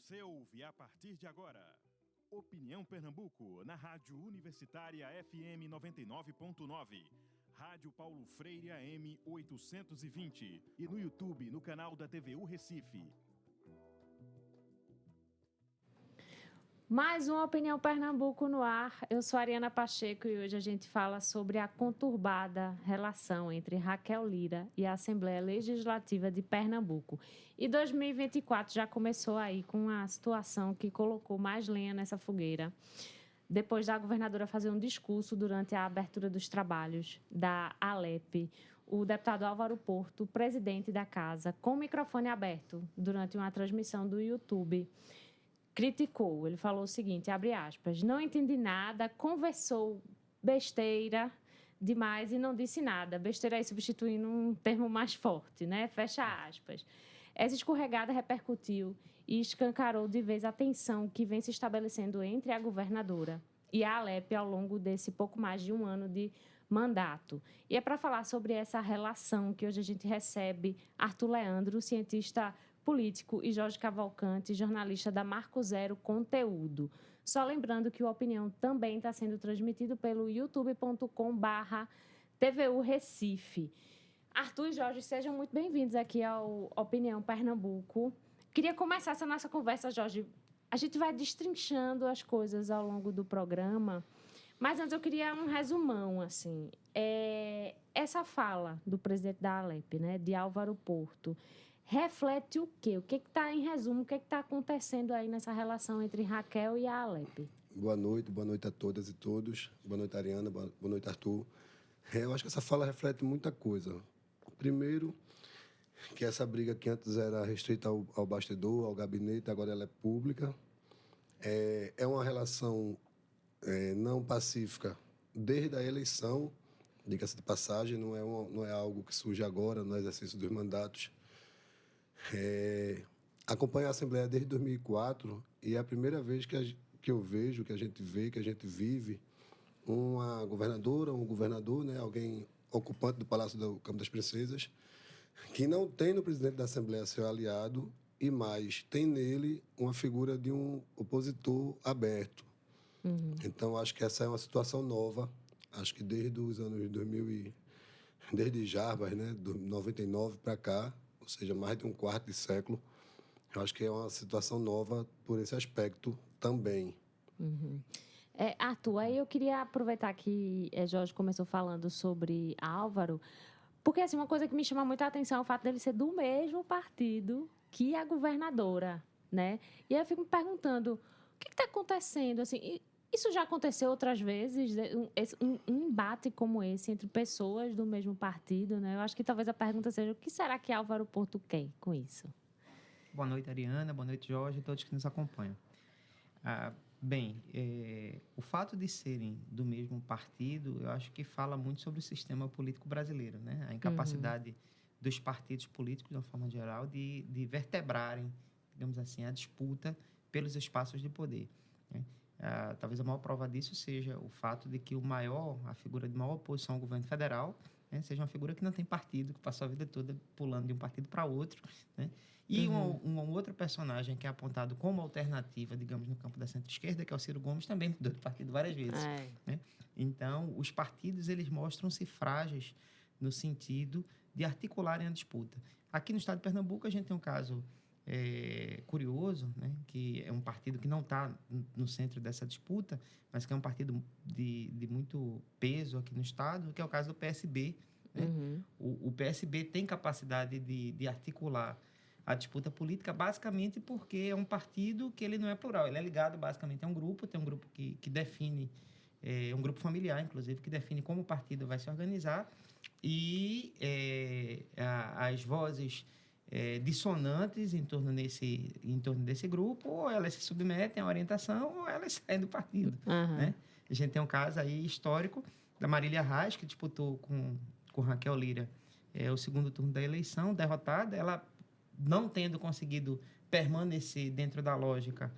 Você ouve a partir de agora Opinião Pernambuco, na Rádio Universitária FM 99.9, Rádio Paulo Freire AM 820 e no YouTube, no canal da TVU Recife. Mais uma Opinião Pernambuco no ar. Eu sou Ariana Pacheco e hoje a gente fala sobre a conturbada relação entre Raquel Lira e a Assembleia Legislativa de Pernambuco. E 2024 já começou aí com uma situação que colocou mais lenha nessa fogueira. Depois da governadora fazer um discurso durante a abertura dos trabalhos da Alep, o deputado Álvaro Porto, presidente da casa, com o microfone aberto durante uma transmissão do YouTube, criticou. Ele falou o seguinte, abre aspas, não entendi nada, conversou besteira demais e não disse nada. Besteira aí substituindo um termo mais forte, né? Fecha aspas. Essa escorregada repercutiu e escancarou de vez a tensão que vem se estabelecendo entre a governadora e a Alep ao longo desse pouco mais de um ano de mandato. E é para falar sobre essa relação que hoje a gente recebe Arthur Leandro, cientista político, e Jorge Cavalcante, jornalista da Marco Zero Conteúdo. Só lembrando que o Opinião também está sendo transmitido pelo youtube.com/TVU Recife. Arthur e Jorge, sejam muito bem-vindos aqui ao Opinião Pernambuco. Queria começar essa nossa conversa, Jorge. A gente vai destrinchando as coisas ao longo do programa, mas antes eu queria um resumão, assim. Essa fala do presidente da Alep, né, de Álvaro Porto, reflete o quê? O que está, em resumo, o que está acontecendo aí nessa relação entre Raquel e a Alep? Boa noite a todas e todos. Boa noite, Ariana. Boa noite, Arthur. Eu acho que essa fala reflete muita coisa. Primeiro, que essa briga que antes era restrita ao bastidor, ao gabinete, agora ela é pública. É uma relação não pacífica desde a eleição, diga-se de passagem, não é algo que surge agora no exercício dos mandatos. Acompanho a Assembleia desde 2004 e é a primeira vez que eu vejo, que a gente vê, que a gente vive uma governadora, um governador, né, alguém ocupante do Palácio do Campo das Princesas, que não tem no presidente da Assembleia seu aliado e mais, tem nele uma figura de um opositor aberto. Uhum. Então, acho que essa é uma situação nova. Acho que desde os anos 2000 desde Jarbas, né, do 99 para cá, ou seja, mais de um quarto de século, eu acho que é uma situação nova por esse aspecto também. Uhum. Arthur, aí eu queria aproveitar que Jorge começou falando sobre Álvaro, porque assim, uma coisa que me chama muita atenção é o fato dele ser do mesmo partido que a governadora, né? E aí eu fico me perguntando, o que está acontecendo? Assim, isso já aconteceu outras vezes, um embate como esse entre pessoas do mesmo partido, né? Eu acho que talvez a pergunta seja, o que será que Álvaro Porto quer com isso? Boa noite, Ariana. Boa noite, Jorge, e todos que nos acompanham. O fato de serem do mesmo partido, eu acho que fala muito sobre o sistema político brasileiro, né? A incapacidade dos partidos políticos, de uma forma geral, de vertebrarem, digamos assim, a disputa pelos espaços de poder, né? Talvez a maior prova disso seja o fato de que a figura de maior oposição ao governo federal, né, seja uma figura que não tem partido, que passou a vida toda pulando de um partido para outro, né? E um outro personagem que é apontado como alternativa, digamos, no campo da centro-esquerda, que é o Ciro Gomes, também mudou de partido várias vezes. Né? Então, os partidos, eles mostram-se frágeis no sentido de articularem a disputa. Aqui no estado de Pernambuco, a gente tem um caso curioso, né? Que é um partido que não está no centro dessa disputa, mas que é um partido de muito peso aqui no estado, que é o caso do PSB. Né? O PSB tem capacidade de articular a disputa política basicamente porque é um partido que ele não é plural, ele é ligado basicamente a um grupo, tem um grupo que define, um grupo familiar, inclusive, que define como o partido vai se organizar e as vozes dissonantes em torno desse grupo, ou elas se submetem à orientação ou elas saem do partido. Né? A gente tem um caso aí histórico da Marília Reis, que disputou com Raquel Lira o segundo turno da eleição, derrotada, ela não tendo conseguido permanecer dentro da lógica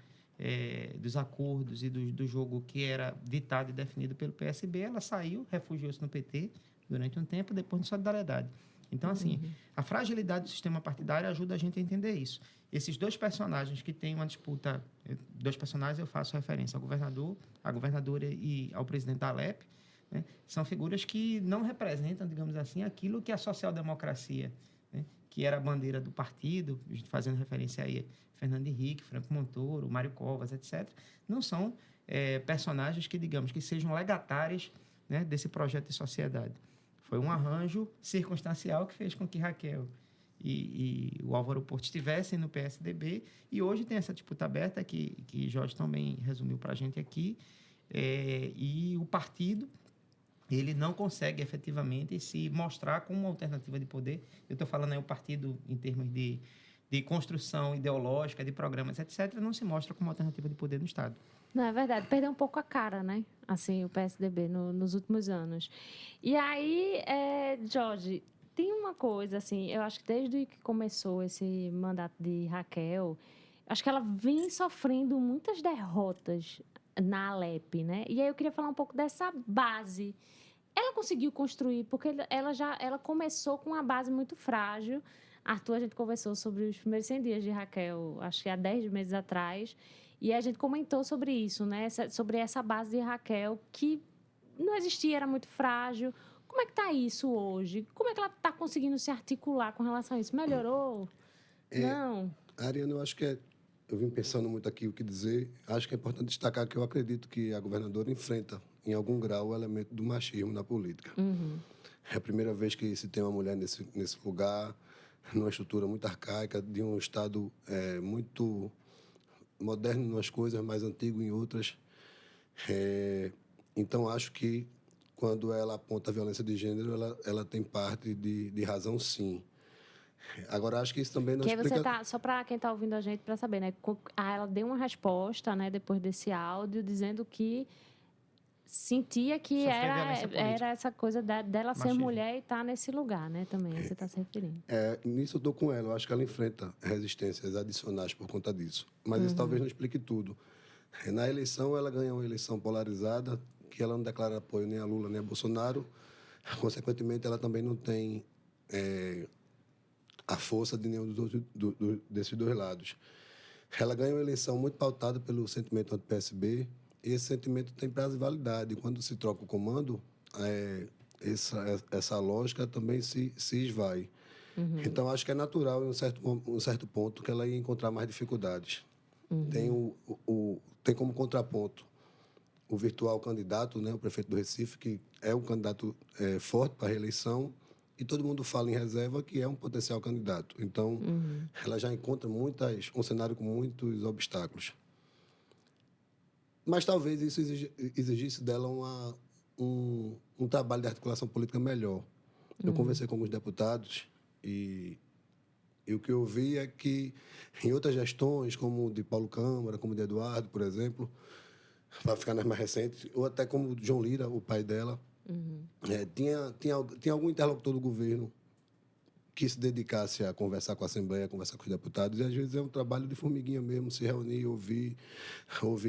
dos acordos e do jogo que era ditado e definido pelo PSB, ela saiu, refugiou-se no PT durante um tempo, depois de Solidariedade. Então, assim, a fragilidade do sistema partidário ajuda a gente a entender isso. Esses dois personagens que têm uma disputa, dois personagens eu faço referência ao governador, à governadora e ao presidente da Alep, né? São figuras que não representam, digamos assim, aquilo que a social-democracia, né? Que era a bandeira do partido, fazendo referência aí a Fernando Henrique, Franco Montoro, Mário Covas, etc., não são personagens que, digamos, que sejam legatários, né, desse projeto de sociedade. Foi um arranjo circunstancial que fez com que Raquel e o Álvaro Porto estivessem no PSDB, e hoje tem essa disputa aberta que Jorge também resumiu para a gente aqui, e o partido ele não consegue efetivamente se mostrar como uma alternativa de poder. Eu estou falando aí o partido em termos de construção ideológica, de programas, etc., não se mostra como alternativa de poder no Estado. Não, é verdade. Perdeu um pouco a cara, né? Assim, o PSDB nos últimos anos. E aí, Jorge, tem uma coisa, assim, eu acho que desde que começou esse mandato de Raquel, acho que ela vem sofrendo muitas derrotas na Alep, né? E aí eu queria falar um pouco dessa base. Ela conseguiu construir, porque ela começou com uma base muito frágil. Arthur, a gente conversou sobre os primeiros 100 dias de Raquel, acho que há 10 meses atrás, e a gente comentou sobre isso, né? Sobre essa base de Raquel, que não existia, era muito frágil. Como é que está isso hoje? Como é que ela está conseguindo se articular com relação a isso? Melhorou? Não? Ariana, eu acho que eu vim pensando muito aqui o que dizer. Acho que é importante destacar que eu acredito que a governadora enfrenta, em algum grau, o elemento do machismo na política. É a primeira vez que se tem uma mulher nesse lugar, numa estrutura muito arcaica, de um Estado muito moderno em umas coisas, mais antigo em outras. Então, acho que quando ela aponta a violência de gênero, ela tem parte de razão, sim. Agora, acho que isso também não Que explica... você tá, só para quem está ouvindo a gente, para saber, né? Ela deu uma resposta, né, depois desse áudio, dizendo que sentia que era essa coisa dela ser mulher e estar nesse lugar, né? Também, você está se referindo. Nisso eu estou com ela. Eu acho que ela enfrenta resistências adicionais por conta disso. Mas isso talvez não explique tudo. Na eleição, ela ganha uma eleição polarizada, que ela não declara apoio nem a Lula nem a Bolsonaro. Consequentemente, ela também não tem a força de nenhum desses dois lados. Ela ganha uma eleição muito pautada pelo sentimento anti-PSB, e esse sentimento tem prazo de validade. Quando se troca o comando, essa lógica também se esvai. Então, acho que é natural, em um certo ponto, que ela ia encontrar mais dificuldades. Tem como contraponto o virtual candidato, né, o prefeito do Recife, que é um candidato forte para a reeleição, e todo mundo fala em reserva que é um potencial candidato. Então, ela já encontra um cenário com muitos obstáculos. Mas talvez isso exigisse dela um trabalho de articulação política melhor. Eu conversei com alguns deputados e o que eu vi é que em outras gestões, como de Paulo Câmara, como de Eduardo, por exemplo, para ficar nas mais recentes, ou até como João Lira, o pai dela, tinha algum interlocutor do governo que se dedicasse a conversar com a Assembleia, conversar com os deputados, e às vezes é um trabalho de formiguinha mesmo, se reunir, ouvir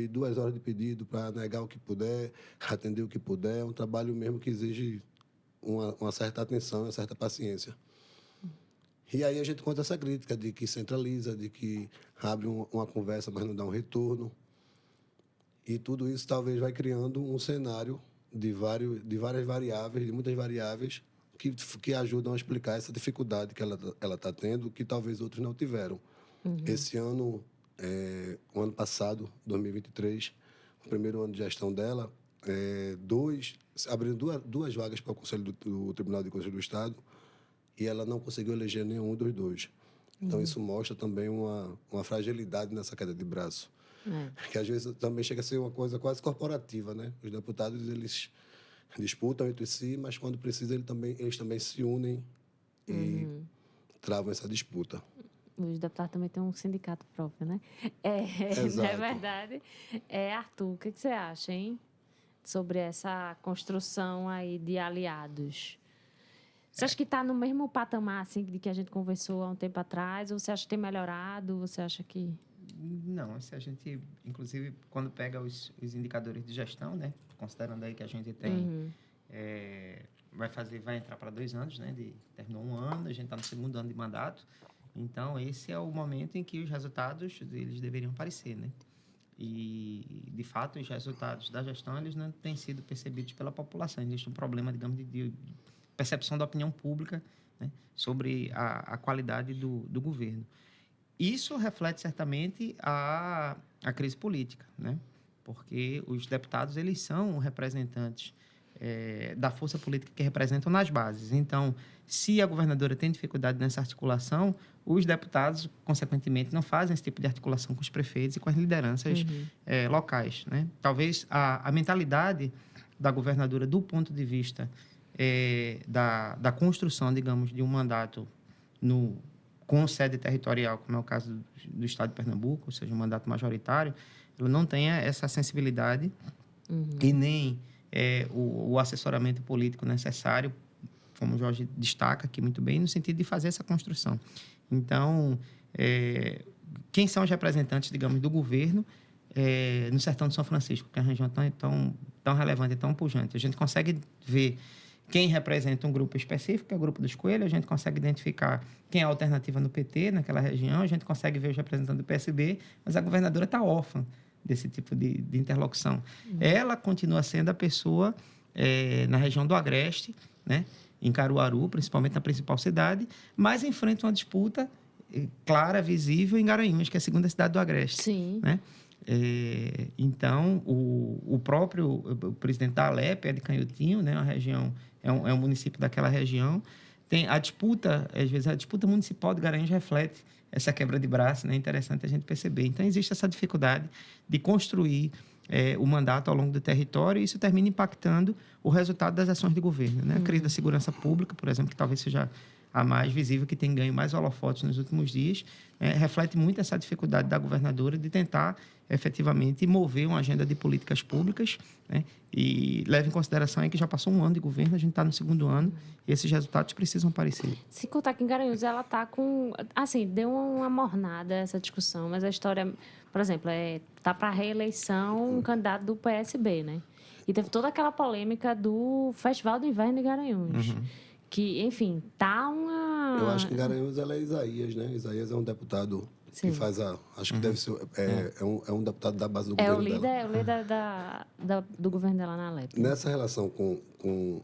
2 horas de pedido para negar o que puder, atender o que puder, é um trabalho mesmo que exige uma certa atenção, uma certa paciência. E aí a gente conta essa crítica de que centraliza, de que abre uma conversa, mas não dá um retorno. E tudo isso talvez vai criando um cenário de várias variáveis, de muitas variáveis, que ajudam a explicar essa dificuldade que ela está tendo, que talvez outros não tiveram. Esse ano, o ano passado, 2023, o primeiro ano de gestão dela, abriram duas vagas para o Conselho do Tribunal de Contas do Estado, e ela não conseguiu eleger nenhum dos dois. Então, isso mostra também uma fragilidade nessa queda de braço. Que, às vezes, também chega a ser uma coisa quase corporativa, né? Os deputados, eles disputam entre si, mas, quando precisa, eles também se unem e travam essa disputa. Os deputados também têm um sindicato próprio, né? Exato. Não é verdade? Arthur, o que você acha, hein? Sobre essa construção aí de aliados. Você acha que está no mesmo patamar assim, de que a gente conversou há um tempo atrás? Ou você acha que tem melhorado? Você acha que... Não, se a gente, inclusive, quando pega os indicadores de gestão, né, considerando aí que a gente tem vai entrar para 2 anos, né? Terminou 1 ano, a gente está no 2º ano de mandato. Então, esse é o momento em que os resultados eles deveriam aparecer, né? E, de fato, os resultados da gestão eles não têm sido percebidos pela população. Existe um problema, digamos, de percepção da opinião pública, né, sobre a qualidade do governo. Isso reflete certamente a crise política, né? Porque os deputados eles são representantes da força política que representam nas bases. Então, se a governadora tem dificuldade nessa articulação, os deputados, consequentemente, não fazem esse tipo de articulação com os prefeitos e com as lideranças locais, né? Talvez a mentalidade da governadora, do ponto de vista da construção, digamos, de um mandato com sede territorial, como é o caso do Estado de Pernambuco, ou seja, um mandato majoritário, ela não tenha essa sensibilidade e nem o assessoramento político necessário, como o Jorge destaca aqui muito bem, no sentido de fazer essa construção. Então, quem são os representantes, digamos, do governo no sertão de São Francisco, que é uma região tão relevante e tão pujante? A gente consegue ver quem representa um grupo específico, que é o grupo dos coelhos, a gente consegue identificar quem é a alternativa no PT, naquela região, a gente consegue ver os representantes do PSB, mas a governadora está órfã desse tipo de interlocução. Ela continua sendo a pessoa na região do Agreste, né, em Caruaru, principalmente na principal cidade, mas enfrenta uma disputa clara, visível, em Garanhuns, que é a segunda cidade do Agreste. Sim. Né? Então, o próprio presidente da Alep é de Canhotinho, né, uma região, é um município daquela região. Tem a disputa, às vezes, a disputa municipal de Garanhuns reflete essa quebra de braço, né? É interessante a gente perceber. Então, existe essa dificuldade de construir o mandato ao longo do território, e isso termina impactando o resultado das ações de governo, né? A crise da segurança pública, por exemplo, que talvez seja a mais visível, que tem ganho mais holofotes nos últimos dias, reflete muito essa dificuldade da governadora de tentar efetivamente mover uma agenda de políticas públicas, né? E leva em consideração aí que já passou 1 ano de governo, a gente está no 2º ano, e esses resultados precisam aparecer. Se contar que em Garanhuns ela está com... Assim, deu uma mornada essa discussão, mas a história, por exemplo, tá para a reeleição um candidato do PSB, né? E teve toda aquela polêmica do Festival do Inverno de Garanhuns. Que, enfim, tá uma... Eu acho que em Garanhuns ela é Isaías, né? Isaías é um deputado que faz acho que deve ser... É um deputado da base do governo dela. É o líder do governo dela na Alep. Nessa relação com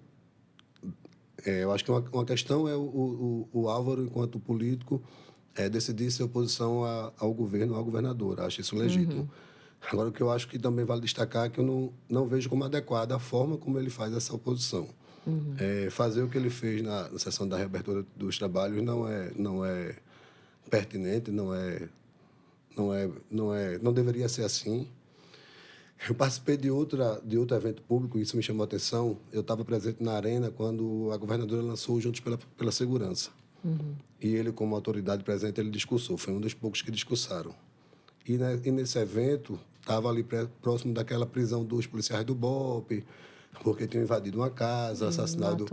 eu acho que uma questão é o Álvaro, enquanto político, decidir ser oposição ao governo, à governadora. Acho isso legítimo. Agora, o que eu acho que também vale destacar é que eu não vejo como adequada a forma como ele faz essa oposição. Fazer o que ele fez na sessão da reabertura dos trabalhos não é pertinente, não deveria ser assim. Eu participei de outro evento público, isso me chamou a atenção. Eu estava presente na arena quando a governadora lançou o Juntos pela Segurança. E ele, como autoridade presente, ele discursou. Foi um dos poucos que discursaram. E nesse evento, estava ali próximo daquela prisão dos policiais do BOPE, porque tinham invadido uma casa, assassinado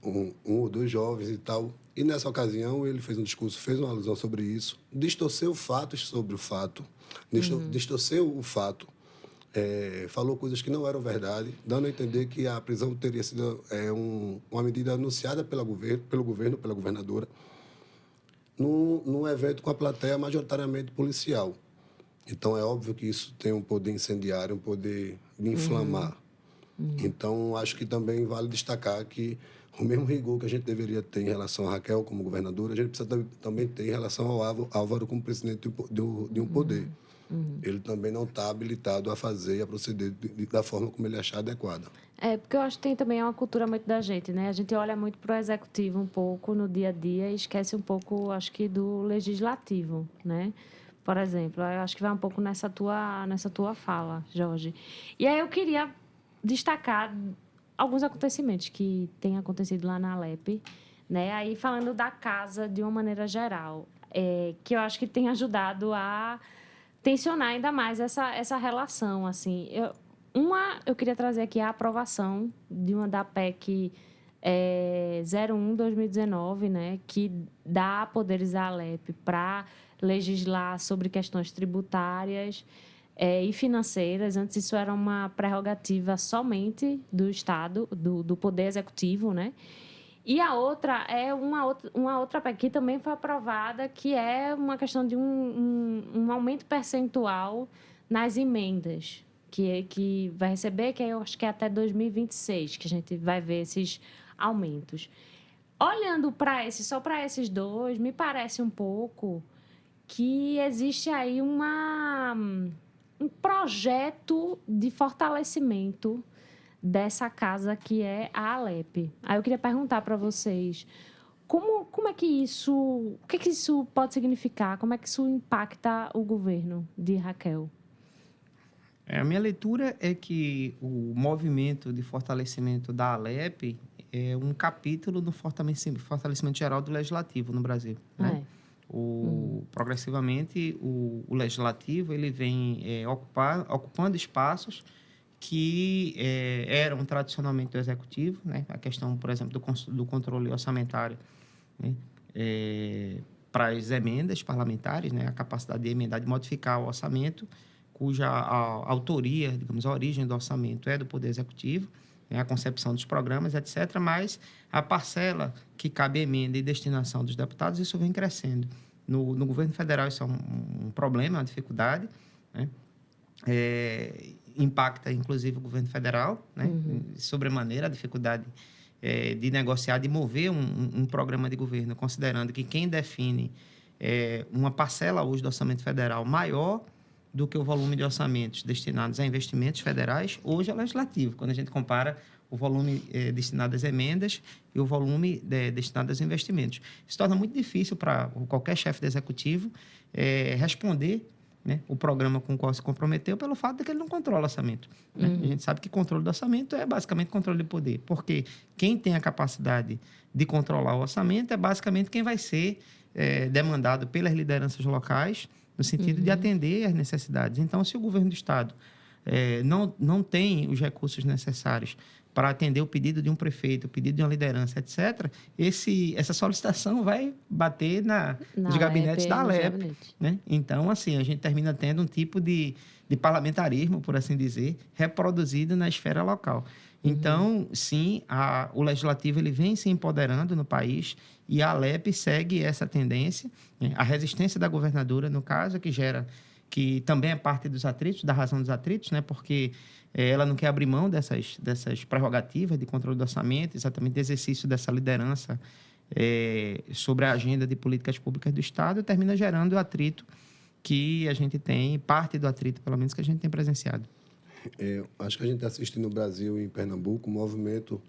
um ou 2 jovens e tal. E nessa ocasião ele fez um discurso, fez uma alusão sobre isso, distorceu fatos sobre o fato, distorceu o fato, falou coisas que não eram verdade, dando a entender que a prisão teria sido uma medida anunciada pelo governo, pela governadora, num evento com a plateia majoritariamente policial. Então, é óbvio que isso tem um poder incendiário, um poder de inflamar. Então, acho que também vale destacar que o mesmo rigor que a gente deveria ter em relação a Raquel como governadora, a gente precisa também ter em relação ao Álvaro como presidente de um poder. Ele também não está habilitado a fazer e a proceder da forma como ele achar adequada. Porque eu acho que tem também uma cultura muito da gente, né? A gente olha muito para o executivo um pouco no dia a dia e esquece um pouco, acho que, do legislativo, né? Por exemplo, eu acho que vai um pouco nessa tua fala, Jorge. E aí eu queria destacar alguns acontecimentos que têm acontecido lá na Alep, né? Aí falando da casa de uma maneira geral, que eu acho que tem ajudado a tensionar ainda mais essa relação, assim. Eu queria trazer aqui a aprovação de uma da PEC 01/2019, né, que dá poderes à Alep para legislar sobre questões tributárias, e financeiras. Antes isso era uma prerrogativa somente do Estado, do Poder Executivo, né? E a outra é uma outra PEC que também foi aprovada, que é uma questão de um aumento percentual nas emendas, que vai receber, que eu acho que é até 2026, que a gente vai ver esses aumentos. Olhando só para esses dois, me parece um pouco que existe aí um projeto de fortalecimento dessa casa que é a Alep. Aí eu queria perguntar para vocês, como é que o que isso pode significar? Como é que isso impacta o governo de Raquel? A minha leitura é que o movimento de fortalecimento da Alep é um capítulo do fortalecimento geral do legislativo no Brasil, né? Progressivamente, o legislativo ele vem ocupando espaços que eram tradicionalmente do executivo, né? A questão, por exemplo, do controle orçamentário, né? Para as emendas parlamentares, né? A capacidade de emendar, de modificar o orçamento, cuja a autoria, digamos, a origem do orçamento é do Poder Executivo, né? A concepção dos programas, etc., mas a parcela que cabe emenda e destinação dos deputados, isso vem crescendo. No governo federal isso é um problema, uma dificuldade, né? Impacta, inclusive, o governo federal, né? Sobremaneira, a dificuldade de negociar, de mover um programa de governo, considerando que quem define uma parcela hoje do orçamento federal maior do que o volume de orçamentos destinados a investimentos federais, hoje é legislativo, quando a gente compara o volume destinado às emendas e o volume destinado aos investimentos. Isso torna muito difícil para qualquer chefe de executivo responder, né, o programa com o qual se comprometeu pelo fato de que ele não controla o orçamento. Né? A gente sabe que controle do orçamento é basicamente controle de poder, porque quem tem a capacidade de controlar o orçamento é basicamente quem vai ser demandado pelas lideranças locais no sentido de atender às necessidades. Então, se o governo do Estado não tem os recursos necessários para atender o pedido de um prefeito, o pedido de uma liderança, etc., essa solicitação vai bater nos gabinetes da Alep. Né? Então, assim, a gente termina tendo um tipo de parlamentarismo, por assim dizer, reproduzido na esfera local. Então, sim, o legislativo ele vem se empoderando no país e a Alep segue essa tendência. Né? A resistência da governadora, no caso, que também é parte dos atritos, da razão dos atritos, né? Porque ela não quer abrir mão dessas prerrogativas de controle do orçamento, exatamente de exercício dessa liderança sobre a agenda de políticas públicas do Estado, termina gerando o atrito que a gente tem, parte do atrito, pelo menos, que a gente tem presenciado. Acho que a gente está assistindo no Brasil e em Pernambuco um movimento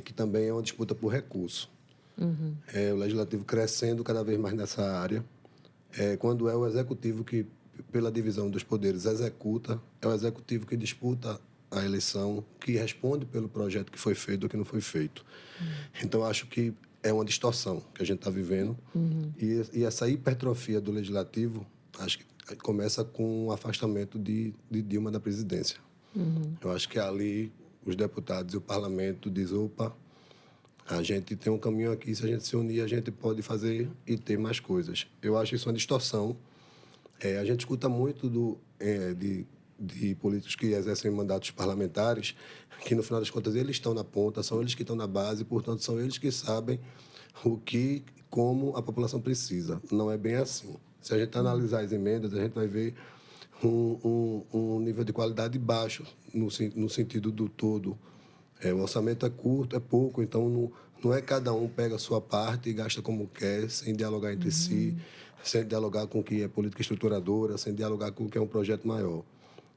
que também é uma disputa por recurso. O legislativo crescendo cada vez mais nessa área. Quando é o executivo que, pela divisão dos poderes, executa, é o executivo que disputa a eleição, que responde pelo projeto que foi feito ou que não foi feito. Então, acho que é uma distorção que a gente está vivendo. E essa hipertrofia do legislativo, acho que começa com o afastamento de Dilma da presidência. Eu acho que ali os deputados e o parlamento dizem, opa, a gente tem um caminho aqui, se a gente se unir, a gente pode fazer e ter mais coisas. Eu acho isso uma distorção. A gente escuta muito de políticos que exercem mandatos parlamentares, que, no final das contas, eles estão na ponta, são eles que estão na base, portanto, são eles que sabem como a população precisa. Não é bem assim. Se a gente analisar as emendas, a gente vai ver um nível de qualidade baixo, no sentido do todo. O orçamento é curto, é pouco, então não é cada um pega a sua parte e gasta como quer, sem dialogar entre si, sem dialogar com o que é política estruturadora, sem dialogar com o que é um projeto maior.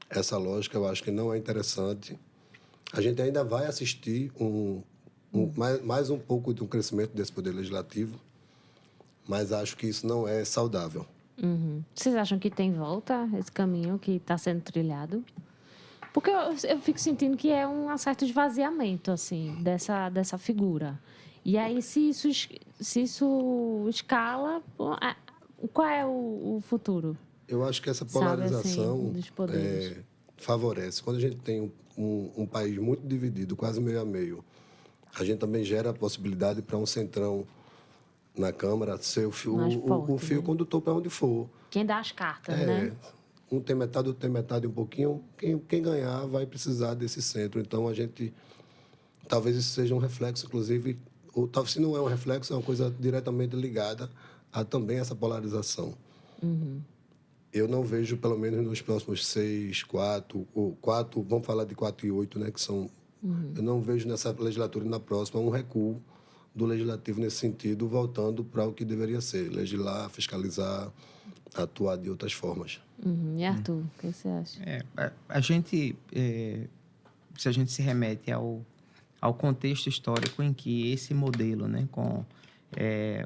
Essa lógica eu acho que não é interessante. A gente ainda vai assistir mais um pouco de um crescimento desse poder legislativo, mas acho que isso não é saudável. Vocês acham que tem volta esse caminho que está sendo trilhado? Porque eu fico sentindo que é um certo esvaziamento, assim, dessa figura. E aí, se isso escala, qual é o futuro? Eu acho que essa polarização dos poderes? Favorece. Quando a gente tem um país muito dividido, quase meio a meio, a gente também gera a possibilidade para um centrão na Câmara ser o fio Né? condutor para onde for. Quem dá as cartas, né? um tem metade, outro tem metade um pouquinho, quem ganhar vai precisar desse centro. Então, talvez isso seja um reflexo, inclusive, ou se não é um reflexo, é uma coisa diretamente ligada a também essa polarização. Eu não vejo, pelo menos nos próximos 6, 4, ou 4, vamos falar de 4 e 8, né, que são... Eu não vejo nessa legislatura e na próxima um recuo do legislativo nesse sentido, voltando para o que deveria ser, legislar, fiscalizar, atuar de outras formas. E Arthur, o que você acha? A gente, se a gente se remete ao contexto histórico em que esse modelo, né, com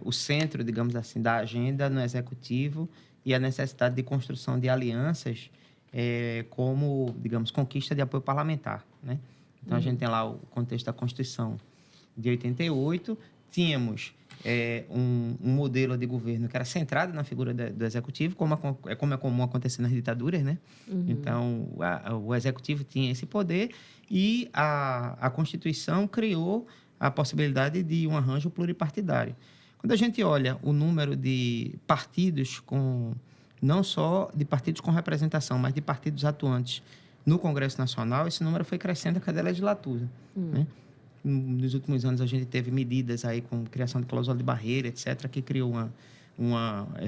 o centro, digamos assim, da agenda no executivo e a necessidade de construção de alianças como, digamos, conquista de apoio parlamentar, né? Então, a gente tem lá o contexto da Constituição de 88, tínhamos um modelo de governo que era centrado na figura do executivo, como é comum acontecer nas ditaduras, né? Então, o executivo tinha esse poder e a Constituição criou a possibilidade de um arranjo pluripartidário. Quando a gente olha o número de partidos não só de partidos com representação, mas de partidos atuantes no Congresso Nacional, esse número foi crescendo a cada legislatura, né? Nos últimos anos, a gente teve medidas aí com criação de cláusula de barreira, etc., que criou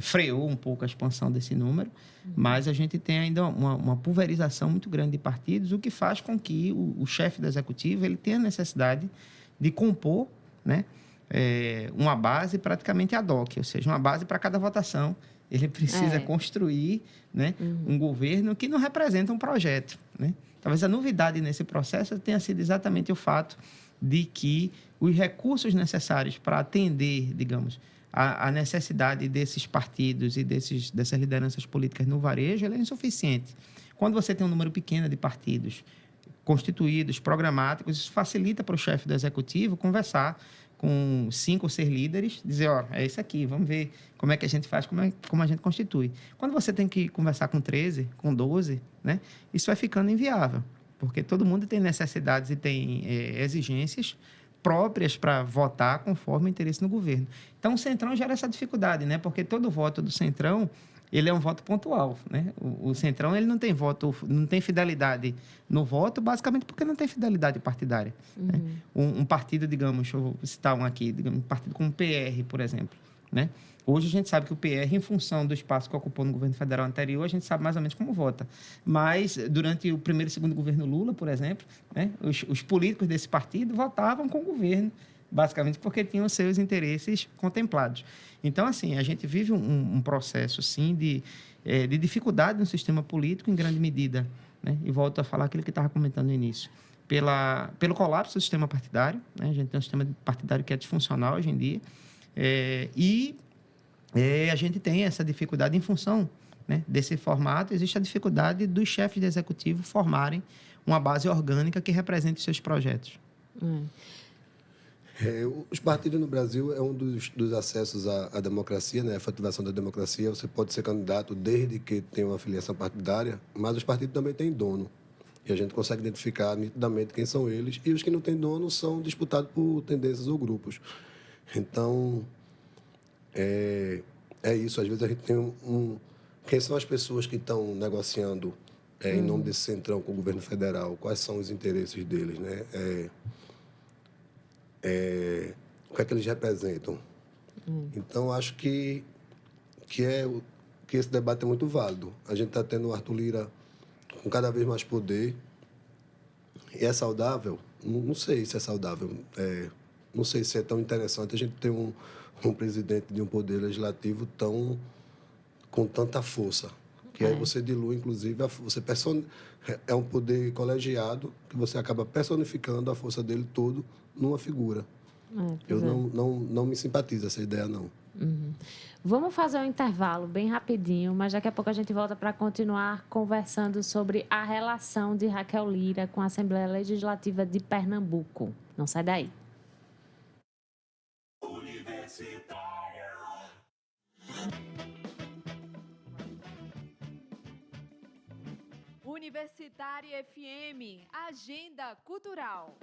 freou um pouco a expansão desse número, mas a gente tem ainda uma pulverização muito grande de partidos, o que faz com que o chefe do executivo ele tenha a necessidade de compor, né, uma base praticamente ad hoc, ou seja, uma base para cada votação. Ele precisa construir, né, um governo que não representa um projeto, né? Talvez a novidade nesse processo tenha sido exatamente o fato de que os recursos necessários para atender, digamos, a necessidade desses partidos e dessas lideranças políticas no varejo é insuficiente. Quando você tem um número pequeno de partidos constituídos, programáticos, isso facilita para o chefe do executivo conversar com 5 ou 6 líderes, dizer, é isso aqui, vamos ver como é que a gente faz, como a gente constitui. Quando você tem que conversar com 13, com 12, né, isso vai ficando inviável, porque todo mundo tem necessidades e tem exigências próprias para votar conforme o interesse no governo. Então, o Centrão gera essa dificuldade, né, porque todo voto do Centrão ele é um voto pontual, né? O Centrão ele não tem voto, não tem fidelidade no voto, basicamente porque não tem fidelidade partidária. Né? Um partido, digamos, deixa eu citar um aqui, digamos, um partido como o PR, por exemplo, né? Hoje a gente sabe que o PR, em função do espaço que ocupou no governo federal anterior, a gente sabe mais ou menos como vota. Mas, durante o primeiro e segundo governo Lula, por exemplo, né, os políticos desse partido votavam com o governo, basicamente porque tinham os seus interesses contemplados. Então, assim, a gente vive um processo, sim, de dificuldade no sistema político, em grande medida, né? E volto a falar aquilo que estava comentando no início. Pelo colapso do sistema partidário, né? A gente tem um sistema partidário que é disfuncional hoje em dia, a gente tem essa dificuldade em função, né, desse formato. Existe a dificuldade dos chefes de executivo formarem uma base orgânica que represente os seus projetos. Os partidos no Brasil é um dos acessos à democracia, né? A efetivação da democracia. Você pode ser candidato desde que tenha uma filiação partidária, mas os partidos também têm dono. E a gente consegue identificar nitidamente quem são eles. E os que não têm dono são disputados por tendências ou grupos. Então, é isso. Às vezes a gente tem quem são as pessoas que estão negociando em nome desse centrão com o governo federal? Quais são os interesses deles, né? O que é que eles representam? Então, acho que esse debate é muito válido. A gente está tendo o Arthur Lira com cada vez mais poder. E é saudável? Não sei se é saudável. Não sei se é tão interessante a gente ter um presidente de um poder legislativo com tanta força. Que aí você dilui, inclusive, é um poder colegiado que você acaba personificando a força dele todo numa figura. Eu não me simpatizo essa ideia, não. Vamos fazer um intervalo bem rapidinho, mas daqui a pouco a gente volta para continuar conversando sobre a relação de Raquel Lira com a Assembleia Legislativa de Pernambuco. Não sai daí. Universitária FM, Agenda Cultural.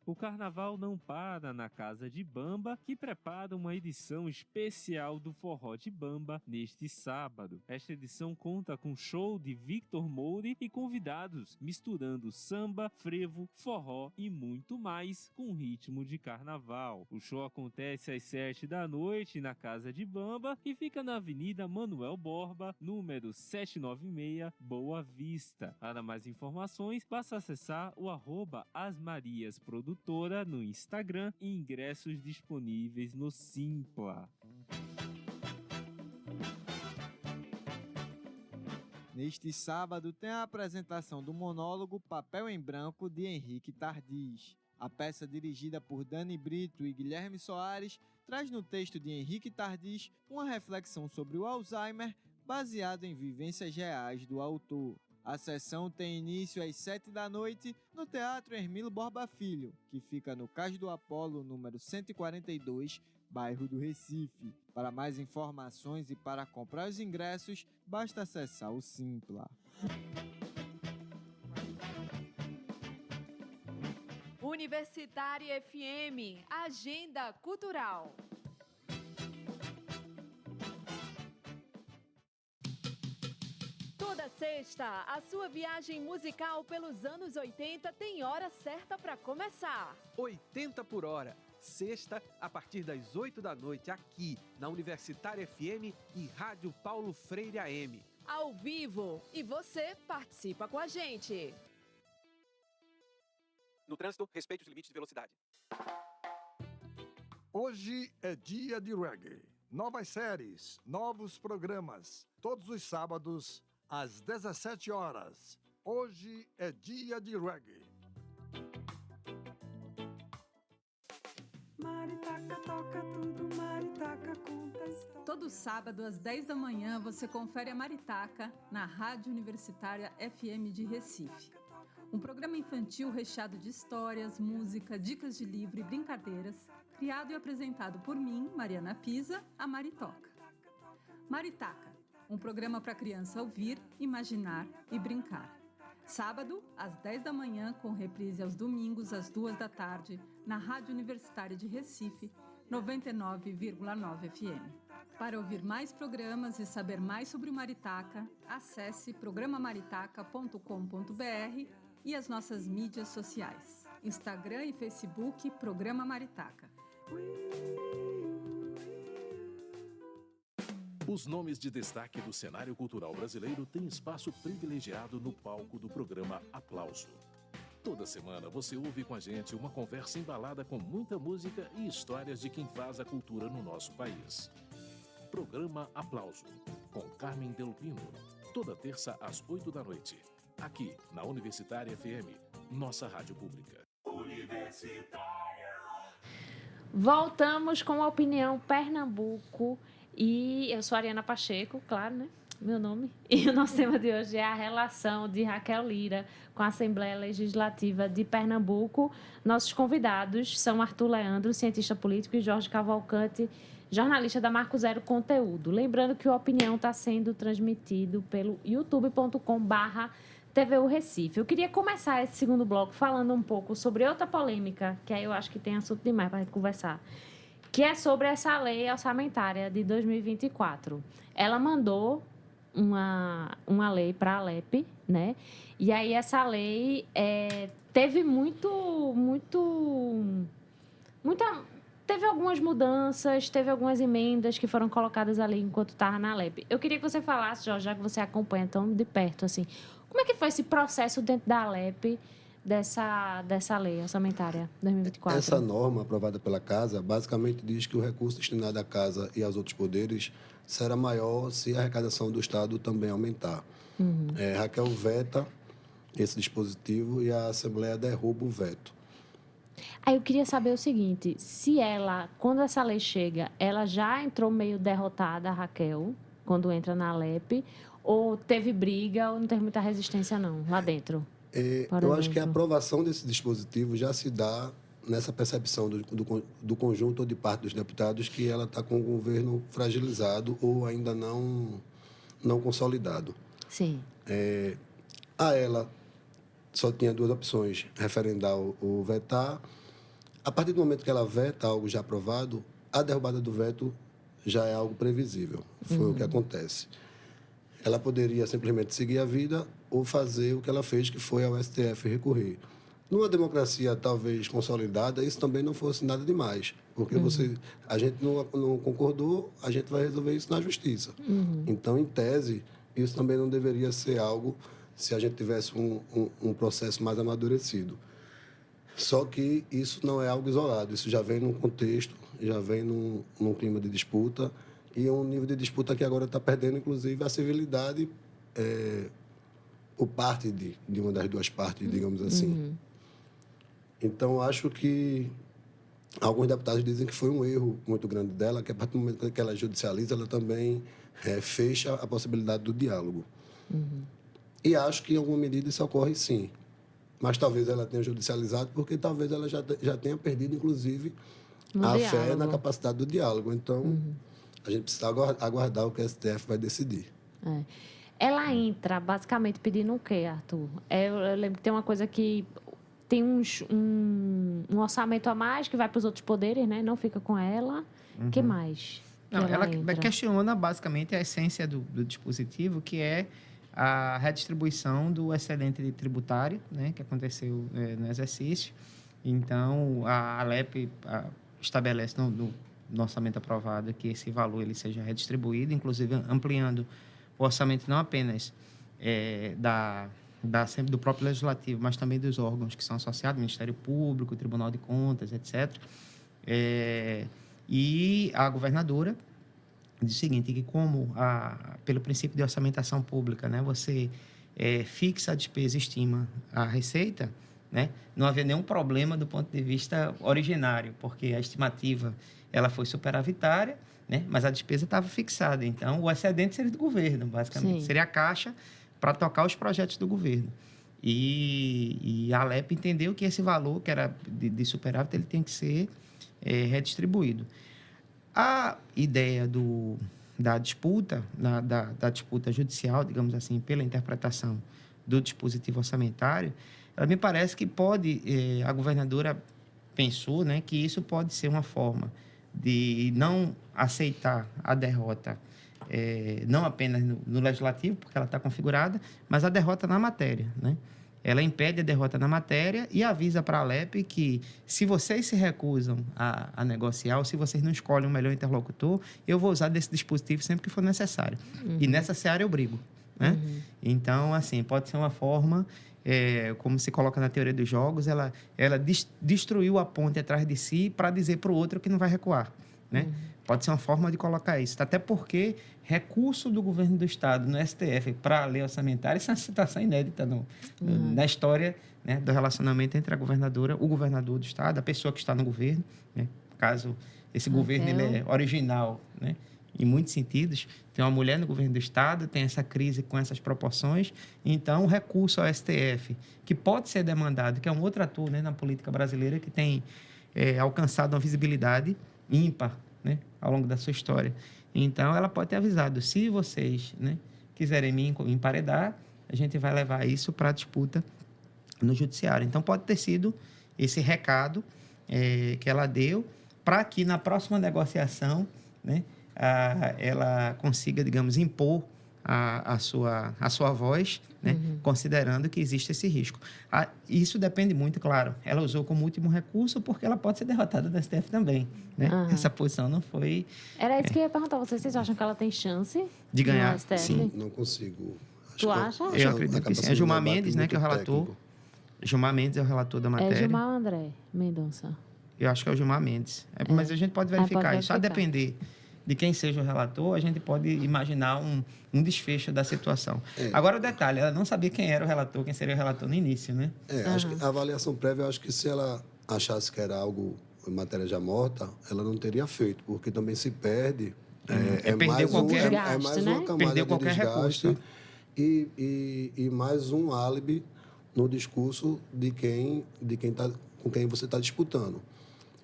O carnaval não para na Casa de Bamba, que prepara uma edição especial do Forró de Bamba neste sábado. Esta edição conta com show de Victor Moure e convidados, misturando samba, frevo, forró e muito mais com ritmo de carnaval. O show acontece às 7 da noite na Casa de Bamba e fica na Avenida Manuel Borba, número 796, Boa Vista. Para mais informações, basta acessar o @asmariasprodutora no Instagram e ingressos disponíveis no Simpla. Neste sábado tem a apresentação do monólogo Papel em Branco de Henrique Tardis. A peça, dirigida por Dani Brito e Guilherme Soares, traz no texto de Henrique Tardis uma reflexão sobre o Alzheimer baseado em vivências reais do autor. A sessão tem início às 7 da noite no Teatro Hermílio Borba Filho, que fica no Cais do Apolo, número 142, bairro do Recife. Para mais informações e para comprar os ingressos, basta acessar o Simpla. Universitária FM, Agenda Cultural. Toda sexta, a sua viagem musical pelos anos 80 tem hora certa para começar. 80 por hora, sexta, a partir das 8 da noite, aqui na Universitária FM e Rádio Paulo Freire AM. Ao vivo, e você participa com a gente. No trânsito, respeite os limites de velocidade. Hoje é dia de reggae. Novas séries, novos programas, todos os sábados, às 17 horas. Hoje é dia de reggae. Maritaca toca tudo, Maritaca conta história. Todo sábado, às 10 da manhã, você confere a Maritaca na Rádio Universitária FM de Recife. Um programa infantil recheado de histórias, música, dicas de livro e brincadeiras, criado e apresentado por mim, Mariana Pisa, a Maritoca. Maritaca, um programa para criança ouvir, imaginar e brincar. Sábado, às 10 da manhã, com reprise aos domingos, às 2 da tarde, na Rádio Universitária de Recife, 99,9 FM. Para ouvir mais programas e saber mais sobre o Maritaca, acesse programamaritaca.com.br e as nossas mídias sociais. Instagram e Facebook, Programa Maritaca. Os nomes de destaque do cenário cultural brasileiro têm espaço privilegiado no palco do programa Aplauso. Toda semana você ouve com a gente uma conversa embalada com muita música e histórias de quem faz a cultura no nosso país. Programa Aplauso, com Carmen Delpino. Toda terça às 8 da noite. Aqui, na Universitária FM, nossa rádio pública. Universitária. Voltamos com a Opinião Pernambuco. E eu sou Ariana Pacheco, claro, né? Meu nome. E o nosso tema de hoje é a relação de Raquel Lira com a Assembleia Legislativa de Pernambuco. Nossos convidados são Arthur Leandro, cientista político, e Jorge Cavalcante, jornalista da Marco Zero Conteúdo. Lembrando que a Opinião está sendo transmitido pelo youtube.com/TVU Recife. Eu queria começar esse segundo bloco falando um pouco sobre outra polêmica, que aí eu acho que tem assunto demais para a gente conversar, que é sobre essa lei orçamentária de 2024. Ela mandou uma lei para a Alep, né? E aí essa lei teve teve algumas mudanças, teve algumas emendas que foram colocadas ali enquanto estava na Alep. Eu queria que você falasse, Jorge, já que você acompanha tão de perto, assim, como é que foi esse processo dentro da Alep dessa lei orçamentária 2024? Essa norma aprovada pela Casa basicamente diz que o recurso destinado à Casa e aos outros poderes será maior se a arrecadação do Estado também aumentar. Uhum. Raquel veta esse dispositivo e a Assembleia derruba o veto. Aí eu queria saber o seguinte, se ela, quando essa lei chega, ela já entrou meio derrotada, a Raquel, quando entra na Alep, ou teve briga, ou não teve muita resistência não, lá dentro? Eu acho que a aprovação desse dispositivo já se dá nessa percepção do conjunto ou de parte dos deputados que ela está com o governo fragilizado ou ainda não consolidado. Sim. A ela só tinha duas opções, referendar ou vetar, A partir do momento que ela veta algo já aprovado, a derrubada do veto já é algo previsível. Foi o que acontece. Ela poderia simplesmente seguir a vida ou fazer o que ela fez, que foi ao STF recorrer. Numa democracia talvez consolidada, isso também não fosse nada demais, porque a gente não concordou, a gente vai resolver isso na justiça. Então, em tese, isso também não deveria ser algo se a gente tivesse um processo mais amadurecido. Só que isso não é algo isolado, isso já vem num contexto, já vem num clima de disputa, e um nível de disputa que agora está perdendo, inclusive, a civilidade por parte de uma das duas partes, digamos assim. Então, acho que alguns deputados dizem que foi um erro muito grande dela, que a partir do momento que ela judicializa, ela também fecha a possibilidade do diálogo. E acho que, em alguma medida, isso ocorre, sim. Mas talvez ela tenha judicializado, porque talvez ela já tenha perdido, inclusive, a fé na capacidade do diálogo. Então, a gente precisa aguardar o que o STF vai decidir. Ela entra basicamente pedindo o quê, Arthur? Eu lembro que tem uma coisa que tem um orçamento a mais que vai para os outros poderes, né? Não fica com ela. O que mais? Não, ela questiona basicamente a essência do dispositivo, que é a redistribuição do excedente tributário, né, que aconteceu no exercício. Então, a ALEP estabelece no orçamento aprovado que esse valor ele seja redistribuído, inclusive ampliando o orçamento não apenas sempre do próprio Legislativo, mas também dos órgãos que são associados, Ministério Público, Tribunal de Contas, etc. E a governadora diz o seguinte, que pelo princípio de orçamentação pública, né, você fixa a despesa e estima a receita, né, não havia nenhum problema do ponto de vista originário, porque a estimativa ela foi superavitária, né, mas a despesa estava fixada. Então, o excedente seria do governo, basicamente. Sim. Seria a caixa para tocar os projetos do governo. E a ALEP entendeu que esse valor, que era de superávit, ele tem que ser redistribuído. A ideia da disputa, da disputa judicial, digamos assim, pela interpretação do dispositivo orçamentário, ela me parece que a governadora pensou, né, que isso pode ser uma forma de não aceitar a derrota, não apenas no Legislativo, porque ela está configurada, mas a derrota na matéria, né? Ela impede a derrota na matéria e avisa para a ALEP que, se vocês se recusam a negociar, ou se vocês não escolhem um melhor interlocutor, eu vou usar desse dispositivo sempre que for necessário. E nessa seara eu brigo, né? Então, assim, pode ser uma forma, como se coloca na teoria dos jogos, ela destruiu a ponte atrás de si para dizer para o outro que não vai recuar, né? Pode ser uma forma de colocar isso. Até porque recurso do governo do Estado no STF para a lei orçamentária, isso é uma situação inédita na história, né, do relacionamento entre o governador do Estado, a pessoa que está no governo, né? Caso esse governo ele é original, né, em muitos sentidos, tem uma mulher no governo do Estado, tem essa crise com essas proporções, então o recurso ao STF, que pode ser demandado, que é um outro ator, né, na política brasileira, que tem alcançado uma visibilidade ímpar, né, ao longo da sua história. Então, ela pode ter avisado, se vocês, né, quiserem me emparedar, a gente vai levar isso para a disputa no judiciário. Então, pode ter sido esse recado que ela deu para que, na próxima negociação, né, ela consiga, digamos, impor a sua voz, né, considerando que existe esse risco. Isso depende muito, claro. Ela usou como último recurso porque ela pode ser derrotada do STF também, né? Essa posição não foi... Era isso que eu ia perguntar a vocês acham que ela tem chance de ganhar? Sim, não consigo. Tu acha? Eu acredito que sim. É Gilmar Mendes, né, que é o relator. Gilmar Mendes é o relator da matéria. É Gilmar André Mendonça. Eu acho que é o Gilmar Mendes. Mas a gente pode verificar isso. A depender de quem seja o relator, a gente pode imaginar um desfecho da situação. Agora, o detalhe, ela não sabia quem era o relator, quem seria o relator no início, né? Acho que a avaliação prévia, eu acho que se ela achasse que era algo em matéria já morta, ela não teria feito, porque também se perde. Perdeu qualquer desgaste, né? Uma camada perdeu qualquer de desgaste recurso. E mais um álibi no discurso de quem com quem você está disputando.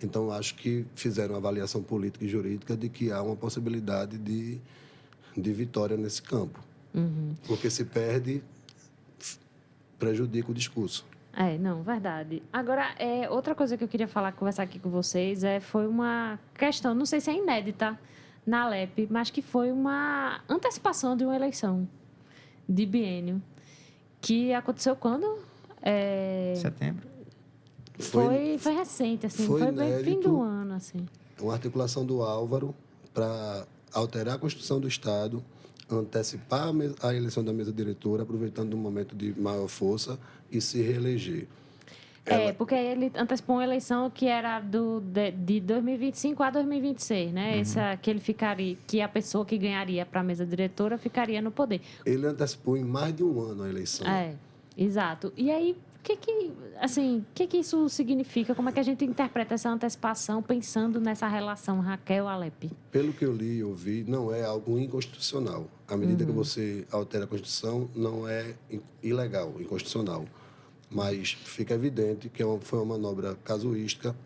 Então, acho que fizeram uma avaliação política e jurídica de que há uma possibilidade de vitória nesse campo. Porque se perde, prejudica o discurso. Não, verdade. Agora, outra coisa que eu queria conversar aqui com vocês foi uma questão, não sei se é inédita na Alep, mas que foi uma antecipação de uma eleição de biênio, que aconteceu quando? Setembro. Foi recente, assim, foi bem fim do ano, assim. Uma articulação do Álvaro para alterar a Constituição do Estado, antecipar a eleição da mesa diretora, aproveitando um momento de maior força e se reeleger. Porque ele antecipou uma eleição que era de 2025 a 2026, né? Uhum. Essa que ele ficaria, que a pessoa que ganharia para a mesa diretora ficaria no poder. Ele antecipou em mais de um ano a eleição. Exato. E aí, o que isso significa? Como é que a gente interpreta essa antecipação pensando nessa relação Raquel-Alep? Pelo que eu li e ouvi, não é algo inconstitucional. À medida que você altera a Constituição, não é ilegal, inconstitucional. Mas fica evidente que foi uma manobra casuística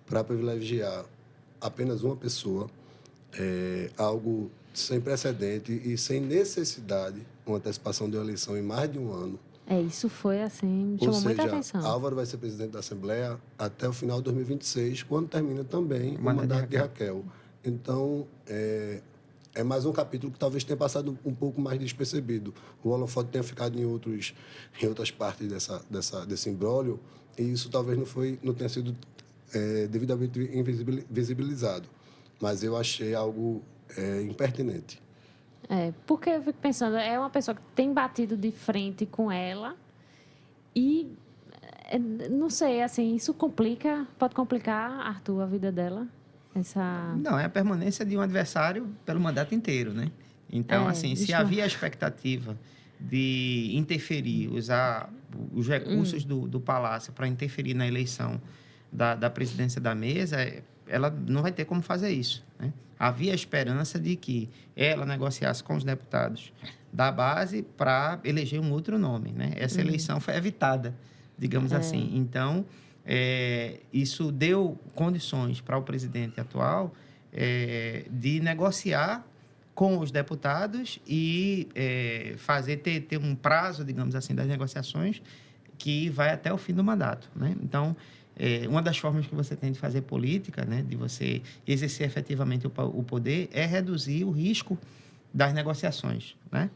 para privilegiar apenas uma pessoa, algo sem precedente e sem necessidade, uma antecipação de uma eleição em mais de um ano. Isso foi assim, me chamou muita atenção. Álvaro vai ser presidente da Assembleia até o final de 2026, quando termina também o mandato de Raquel. Então, é mais um capítulo que talvez tenha passado um pouco mais despercebido. O holofote tenha ficado em outras partes desse imbróglio, e isso talvez não tenha sido devidamente visibilizado. Mas eu achei algo impertinente. Porque eu fico pensando, é uma pessoa que tem batido de frente com ela e, não sei, assim, isso pode complicar, Arthur, a vida dela? Não, é a permanência de um adversário pelo mandato inteiro, né? Então, se havia a expectativa de interferir, usar os recursos do Palácio para interferir na eleição da presidência da mesa, ela não vai ter como fazer isso, né? Havia a esperança de que ela negociasse com os deputados da base para eleger um outro nome, né? Essa eleição foi evitada, digamos assim. Então, isso deu condições para o presidente atual de negociar com os deputados e ter um prazo, digamos assim, das negociações que vai até o fim do mandato, né? Então, uma das formas que você tem de fazer política, né, de você exercer efetivamente o poder, é reduzir o risco das negociações, né?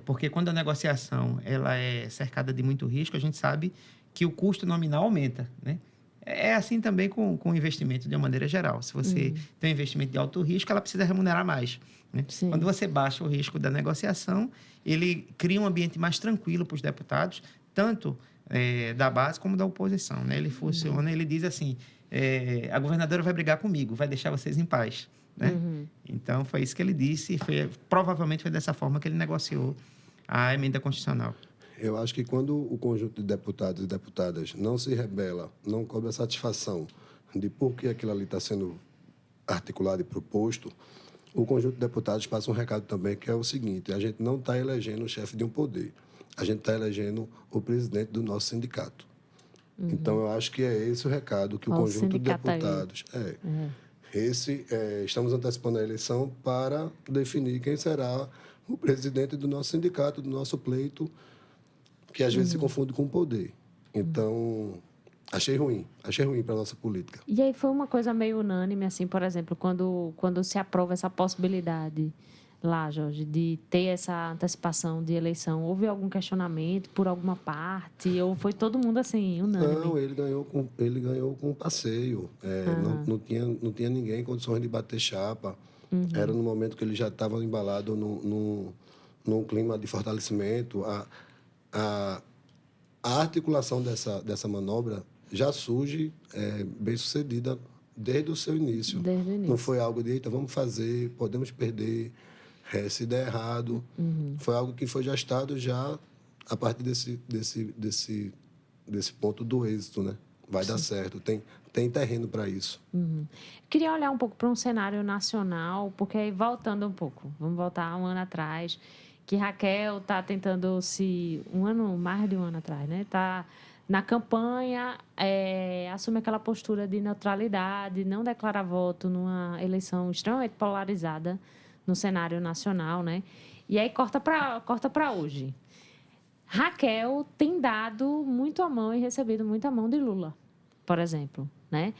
Porque quando a negociação ela é cercada de muito risco, a gente sabe que o custo nominal aumenta, né? É assim também com o investimento de uma maneira geral. Se você tem um investimento de alto risco, ela precisa remunerar mais, né? Quando você baixa o risco da negociação, ele cria um ambiente mais tranquilo para os deputados, tanto da base como da oposição, né? Ele funciona, ele diz assim, a governadora vai brigar comigo, vai deixar vocês em paz, né? Então, foi isso que ele disse e provavelmente foi dessa forma que ele negociou a emenda constitucional. Eu acho que quando o conjunto de deputados e deputadas não se rebela, não cobra satisfação de por que aquilo ali está sendo articulado e proposto, o conjunto de deputados passa um recado também, que é o seguinte: a gente não está elegendo o chefe de um poder, a gente está elegendo o presidente do nosso sindicato. Então, eu acho que é esse o recado que o conjunto de deputados... estamos antecipando a eleição para definir quem será o presidente do nosso sindicato, do nosso pleito, que às vezes se confunde com o poder. Então, achei ruim para a nossa política. E aí foi uma coisa meio unânime, assim, por exemplo, quando se aprova essa possibilidade lá, Jorge, de ter essa antecipação de eleição, houve algum questionamento por alguma parte? Ou foi todo mundo, assim, unânime? Não, ele ganhou com passeio. Não tinha ninguém em condições de bater chapa. Era no momento que ele já estava embalado num clima de fortalecimento. A articulação dessa manobra já surge bem sucedida desde o seu início. Desde o início. Não foi algo de, eita, vamos fazer, podemos perder, se der errado. Foi algo que foi gestado já a partir desse ponto do êxito, né? Vai dar certo, tem terreno para isso. Queria olhar um pouco para um cenário nacional, porque aí voltando um pouco, vamos voltar um ano atrás, que Raquel está tentando mais de um ano atrás, né? Está na campanha, assume aquela postura de neutralidade, não declara voto numa eleição extremamente polarizada no cenário nacional, né? E aí corta para hoje. Raquel tem dado muito a mão e recebido muita mão de Lula, por exemplo, né?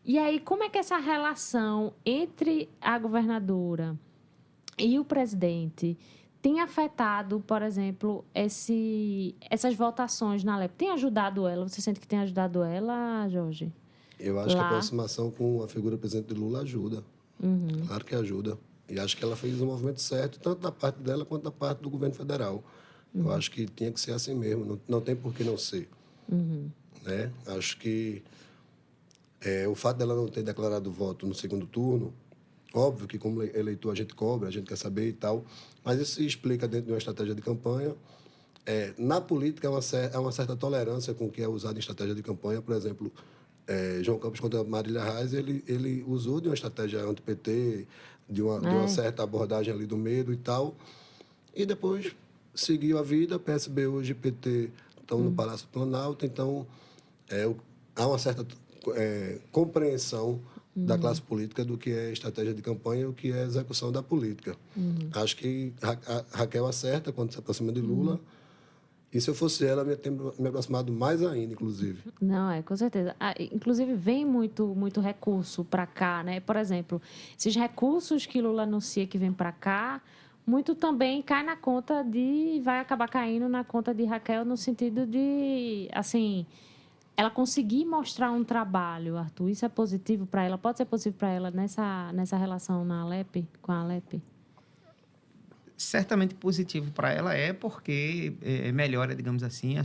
E aí, como é que essa relação entre a governadora e o presidente tem afetado, por exemplo, essas votações na Alep? Tem ajudado ela? Você sente que tem ajudado ela, Jorge? Eu acho que a aproximação com a figura do presidente Lula ajuda. Claro que ajuda. E acho que ela fez o movimento certo, tanto da parte dela quanto da parte do governo federal. Eu acho que tinha que ser assim mesmo, não tem por que não ser. Né? Acho que o fato dela não ter declarado voto no segundo turno, óbvio que como eleitor a gente cobra, a gente quer saber e tal, mas isso se explica dentro de uma estratégia de campanha. Na política, há uma certa tolerância com o que é usado em estratégia de campanha. Por exemplo, João Campos contra Marília Reis, ele usou de uma estratégia anti-PT, de uma certa abordagem ali do medo e tal, e depois seguiu a vida. PSB hoje e PT estão no Palácio do Planalto, então há uma certa compreensão da classe política do que é estratégia de campanha e o que é execução da política. Acho que Raquel acerta quando se aproxima de Lula. E se eu fosse ela, eu ia ter me aproximado mais ainda, inclusive. Não, com certeza. Inclusive, vem muito recurso para cá, né? Por exemplo, esses recursos que Lula anuncia que vem para cá, muito também cai na conta vai acabar caindo na conta de Raquel, no sentido de, assim, ela conseguir mostrar um trabalho, Arthur. Isso é positivo para ela? Pode ser positivo para ela nessa relação na Alep, com a Alep? Certamente positivo para ela porque melhora, digamos assim,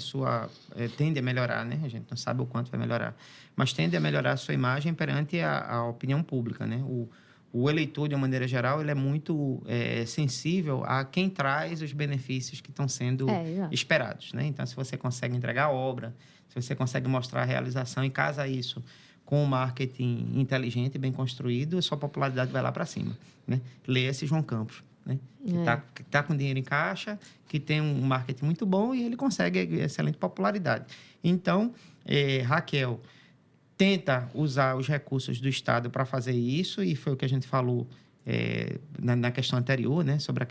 tende a melhorar, né? A gente não sabe o quanto vai melhorar, mas tende a melhorar a sua imagem perante a opinião pública, né? O eleitor, de uma maneira geral, ele é muito sensível a quem traz os benefícios que estão sendo esperados, né? Então, se você consegue entregar a obra, se você consegue mostrar a realização e casa isso com um marketing inteligente e bem construído, a sua popularidade vai lá para cima, né? Leia-se João Campos, né? Que tá com dinheiro em caixa, que tem um marketing muito bom e ele consegue excelente popularidade. Então, Raquel tenta usar os recursos do Estado para fazer isso, e foi o que a gente falou na questão anterior, né? Sobre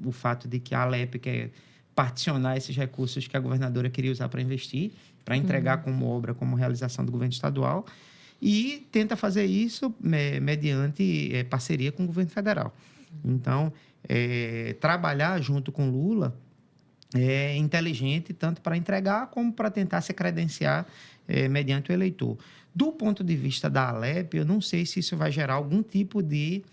o fato de que a Alep quer particionar esses recursos que a governadora queria usar para investir, para entregar como obra, como realização do governo estadual, e tenta fazer isso mediante parceria com o governo federal. Então, trabalhar junto com Lula é inteligente, tanto para entregar como para tentar se credenciar mediante o eleitor. Do ponto de vista da Alep, eu não sei se isso vai gerar algum tipo de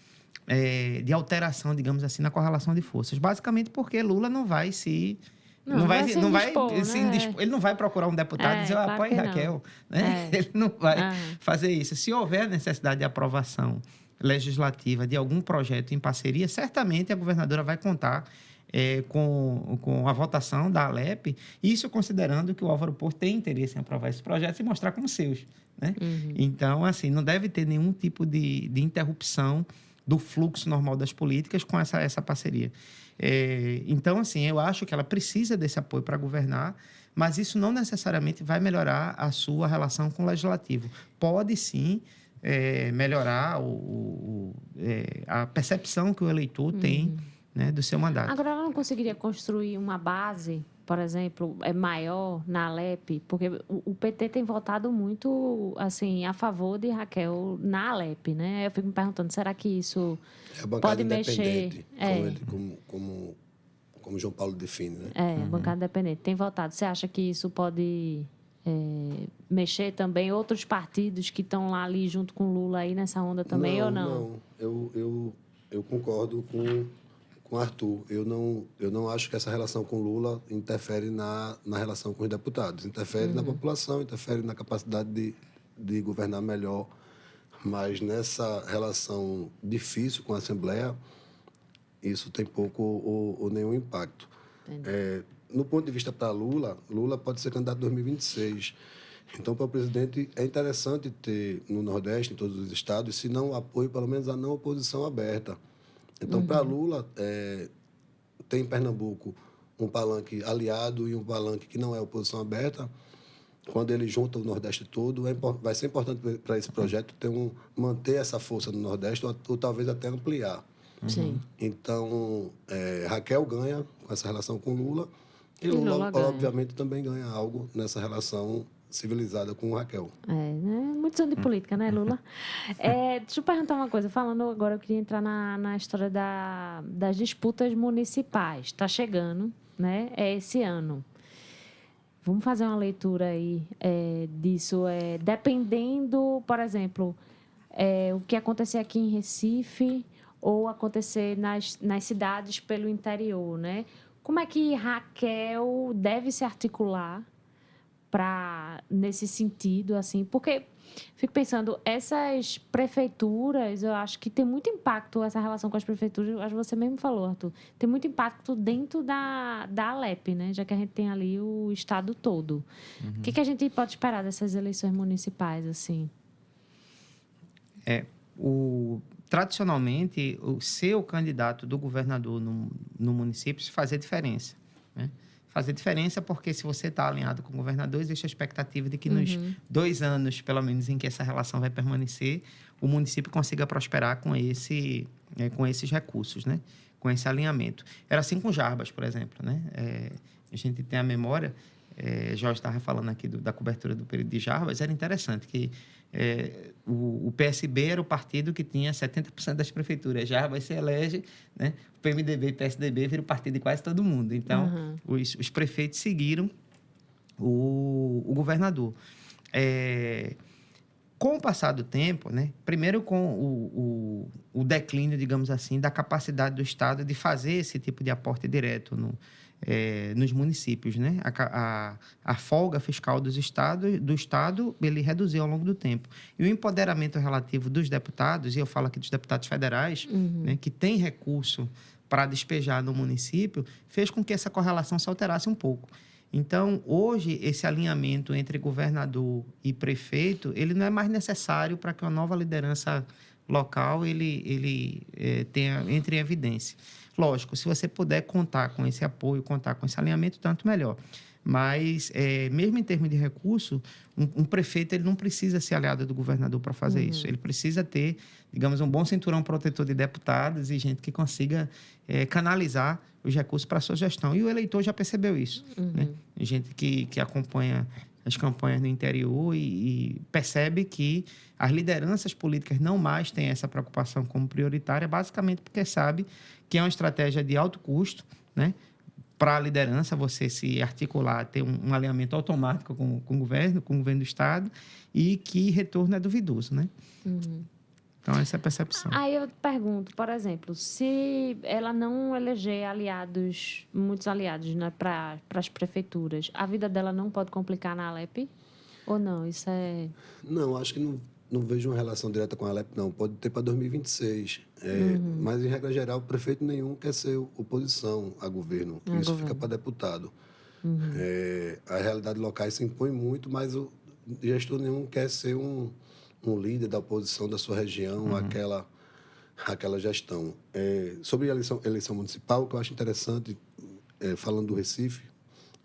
alteração, digamos assim, na correlação de forças. Basicamente porque Lula não vai se... Ele não vai procurar um deputado e dizer, apoie Raquel. Né? Ele não vai fazer isso. Se houver necessidade de aprovação legislativa de algum projeto em parceria, certamente a governadora vai contar com a votação da Alep, isso considerando que o Álvaro Porto tem interesse em aprovar esses projetos e mostrar como seus. Né? Então, assim, não deve ter nenhum tipo de interrupção do fluxo normal das políticas com essa parceria. Então, assim, eu acho que ela precisa desse apoio para governar, mas isso não necessariamente vai melhorar a sua relação com o legislativo. Pode, sim, melhorar a percepção que o eleitor tem, né, do seu mandato. Agora, ela não conseguiria construir uma base, por exemplo, maior na Alep? Porque o PT tem votado muito, assim, a favor de Raquel na Alep, né? Eu fico me perguntando, será que isso pode mexer? Como João Paulo define, né? A bancada independente tem votado. Você acha que isso pode mexer também outros partidos que estão lá ali junto com Lula aí nessa onda também, ou não? Não, eu concordo com Arthur. Eu não acho que essa relação com Lula interfere na relação com os deputados. Interfere na população, interfere na capacidade de governar melhor. Mas nessa relação difícil com a Assembleia, isso tem pouco ou nenhum impacto. No ponto de vista para Lula pode ser candidato em 2026. Então, para o presidente, é interessante ter no Nordeste, em todos os estados, se não apoio, pelo menos a não oposição aberta. Então, para Lula, tem em Pernambuco um palanque aliado e um palanque que não é oposição aberta. Quando ele junta o Nordeste todo, vai ser importante para esse projeto manter essa força no Nordeste ou talvez até ampliar. Sim. Então, Raquel ganha com essa relação com Lula, E Lula, obviamente, também ganha algo nessa relação civilizada com Raquel. Né? Muitos anos de política, né, Lula? Deixa eu perguntar uma coisa. Falando agora, eu queria entrar na história das disputas municipais. Está chegando, né? É esse ano. Vamos fazer uma leitura aí disso. Dependendo, por exemplo, o que acontecer aqui em Recife ou acontecer nas cidades pelo interior, né? Como é que Raquel deve se articular nesse sentido, assim? Porque fico pensando, essas prefeituras, eu acho que tem muito impacto, essa relação com as prefeituras, acho que você mesmo falou, Arthur, tem muito impacto dentro da Alep, né? Já que a gente tem ali o estado todo. O que a gente pode esperar dessas eleições municipais, assim? Tradicionalmente, ser o candidato do governador no município fazia diferença, né? Fazer diferença porque, se você está alinhado com o governador, existe a expectativa de que nos 2 anos, pelo menos, em que essa relação vai permanecer, o município consiga prosperar com esses recursos, né? Com esse alinhamento. Era assim com Jarbas, por exemplo, né? A gente tem a memória, Jorge estava falando aqui da cobertura do período de Jarbas, era interessante que o PSB era o partido que tinha 70% das prefeituras. Jarbas se elege, né? O PMDB e o PSDB viram o partido de quase todo mundo. Então, os prefeitos seguiram o governador. Com o passar do tempo, né? Primeiro com o declínio, digamos assim, da capacidade do Estado de fazer esse tipo de aporte direto nos municípios, né? A folga fiscal do Estado, ele reduziu ao longo do tempo. E o empoderamento relativo dos deputados, e eu falo aqui dos deputados federais, né, que tem recurso para despejar no município, fez com que essa correlação se alterasse um pouco. Então, hoje, esse alinhamento entre governador e prefeito, ele não é mais necessário para que uma nova liderança local entre em evidência. Lógico, se você puder contar com esse apoio, contar com esse alinhamento, tanto melhor. Mas, mesmo em termos de recurso, um prefeito ele não precisa ser aliado do governador para fazer isso. Ele precisa ter, digamos, um bom cinturão protetor de deputados e gente que consiga canalizar os recursos para a sua gestão. E o eleitor já percebeu isso. Né? Gente que acompanha as campanhas no interior e percebe que as lideranças políticas não mais têm essa preocupação como prioritária, basicamente porque sabe que é uma estratégia de alto custo, né? Para a liderança, você se articular, ter um alinhamento automático com o governo do Estado, e que retorno é duvidoso, né? Então, essa é a percepção. Aí eu pergunto, por exemplo, se ela não eleger muitos aliados, né, para as prefeituras, a vida dela não pode complicar na Alep? Ou não? Isso é... Não, acho que não vejo uma relação direta com a Alep, não. Pode ter para 2026. Mas, em regra geral, prefeito nenhum quer ser oposição a governo. Isso fica para deputado. A realidade locais se impõe muito, mas o gestor nenhum quer ser um líder da oposição da sua região, aquela gestão. Sobre a eleição municipal, o que eu acho interessante, falando do Recife,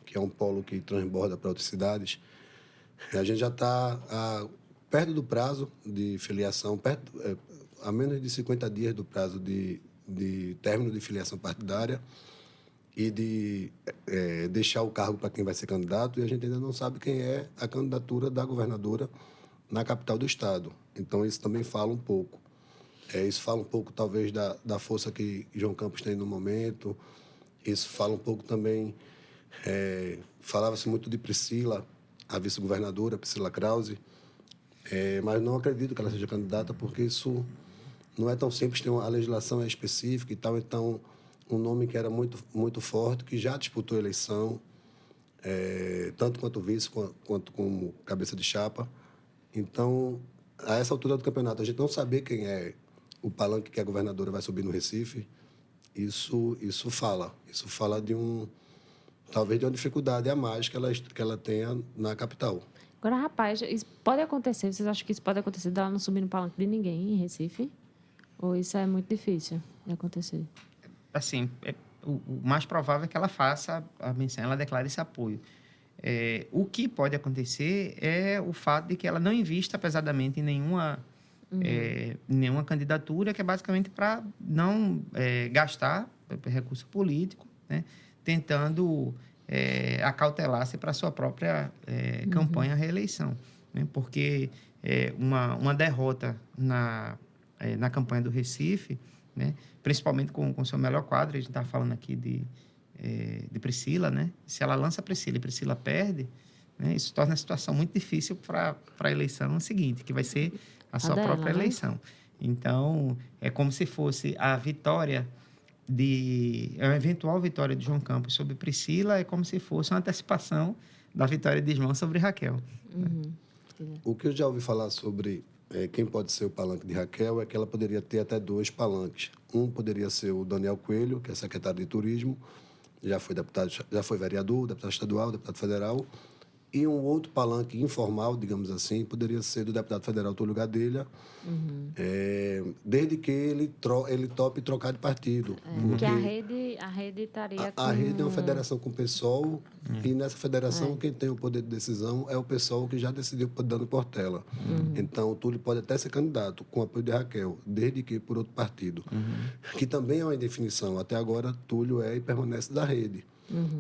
que é um polo que transborda para outras cidades, a gente já está perto do prazo de filiação, a menos de 50 dias do prazo de término de filiação partidária e de deixar o cargo para quem vai ser candidato, e a gente ainda não sabe quem é a candidatura da governadora na capital do estado. Então, isso também fala um pouco. Isso fala um pouco, talvez, da força que João Campos tem no momento. Isso fala um pouco também... falava-se muito de Priscila, a vice-governadora, Priscila Krause, mas não acredito que ela seja candidata, porque isso não é tão simples. A legislação é específica e tal. Então, um nome que era muito, muito forte, que já disputou a eleição, tanto quanto vice, quanto como cabeça de chapa. Então, a essa altura do campeonato, a gente não saber quem é o palanque que a governadora vai subir no Recife, isso fala de talvez de uma dificuldade a mais que ela tenha na capital. Agora, rapaz, isso pode acontecer? Vocês acham que isso pode acontecer dela não subir no palanque de ninguém em Recife? Ou isso é muito difícil de acontecer? Assim, o mais provável é que ela faça a menção, ela declare esse apoio. O que pode acontecer é o fato de que ela não invista pesadamente em nenhuma candidatura, que é basicamente para não gastar recurso político, né? Tentando acautelar-se para a sua própria campanha à reeleição. Né? Porque uma derrota na campanha do Recife, né? Principalmente com o seu melhor quadro, a gente está falando aqui de Priscila, né? Se ela lança a Priscila e Priscila perde, né? Isso torna a situação muito difícil para a eleição seguinte, que vai ser a sua própria eleição. Então, é como se fosse a vitória a eventual vitória de João Campos sobre Priscila, é como se fosse uma antecipação da vitória de João sobre Raquel. O que eu já ouvi falar sobre quem pode ser o palanque de Raquel é que ela poderia ter até 2 palanques. Um poderia ser o Daniel Coelho, que é secretário de Turismo, já foi vereador, deputado estadual, deputado federal. E um outro palanque informal, digamos assim, poderia ser do deputado federal Túlio Gadelha, desde que ele tope trocar de partido. Porque a rede estaria com... A rede é uma federação com o PSOL, e nessa federação quem tem o poder de decisão é o PSOL, que já decidiu dando Portela. Então, o Túlio pode até ser candidato com o apoio de Raquel, desde que por outro partido. Que também é uma indefinição. Até agora, Túlio e permanece da rede.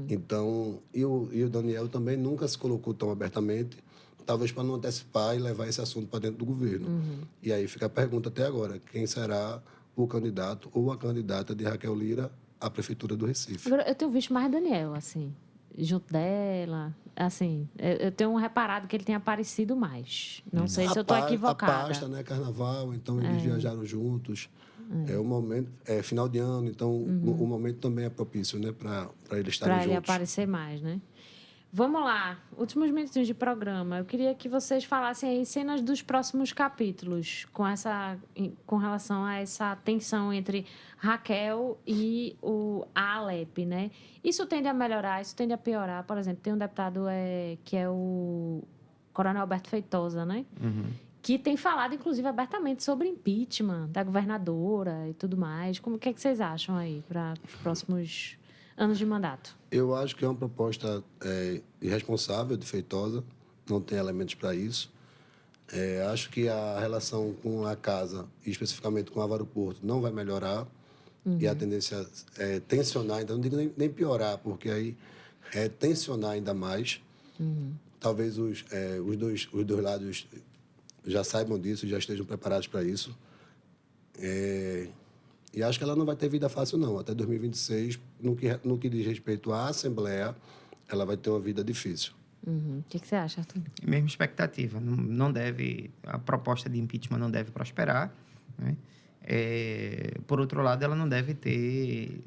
Então, e o Daniel também nunca se colocou tão abertamente, talvez para não antecipar e levar esse assunto para dentro do governo. E aí fica a pergunta até agora, quem será o candidato ou a candidata de Raquel Lira à Prefeitura do Recife? Agora, eu tenho visto mais Daniel, assim, junto dela, assim, eu tenho reparado que ele tem aparecido mais. Não sei se eu estou equivocada. A pasta, né, carnaval, então eles viajaram juntos. É um momento, final de ano, então o momento também é propício, né, para eles estarem juntos. Para ele aparecer mais, né? Vamos lá, últimos minutos de programa. Eu queria que vocês falassem aí cenas dos próximos capítulos com relação a essa tensão entre Raquel e a Alep, né? Isso tende a melhorar, isso tende a piorar. Por exemplo, tem um deputado que é o Coronel Alberto Feitosa, né? Que tem falado, inclusive, abertamente sobre impeachment da governadora e tudo mais. O que é que vocês acham aí para os próximos anos de mandato? Eu acho que é uma proposta irresponsável de Feitosa, não tem elementos para isso. Acho que a relação com a casa, e especificamente com o Álvaro Porto, não vai melhorar. E a tendência é tensionar, então não digo nem piorar, porque aí é tensionar ainda mais. Talvez os dois lados já saibam disso, já estejam preparados para isso. E acho que ela não vai ter vida fácil, não. Até 2026, no que diz respeito à Assembleia, ela vai ter uma vida difícil. O que você acha, Arthur? Mesma expectativa. Não deve, a proposta de impeachment não deve prosperar, né? Por outro lado, ela não deve ter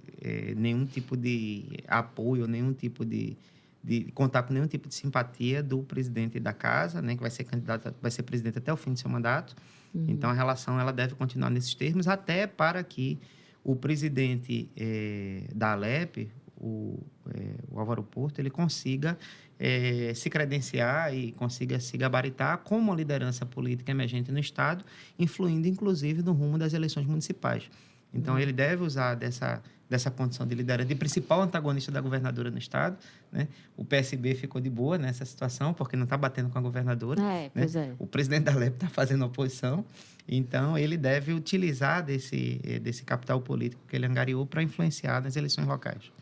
nenhum tipo de apoio, nenhum tipo de contar com nenhum tipo de simpatia do presidente da casa, né, que vai ser candidato, vai ser presidente até o fim do seu mandato. Então, a relação ela deve continuar nesses termos, até para que o presidente da Alep, o Álvaro Porto, ele consiga se credenciar e consiga se gabaritar como uma liderança política emergente no Estado, influindo, inclusive, no rumo das eleições municipais. Então, ele deve usar dessa condição de liderança, de principal antagonista da governadora no Estado, né? O PSB ficou de boa nessa situação, porque não está batendo com a governadora. Pois é. O presidente da Alep está fazendo oposição, então ele deve utilizar desse capital político que ele angariou para influenciar nas eleições locais.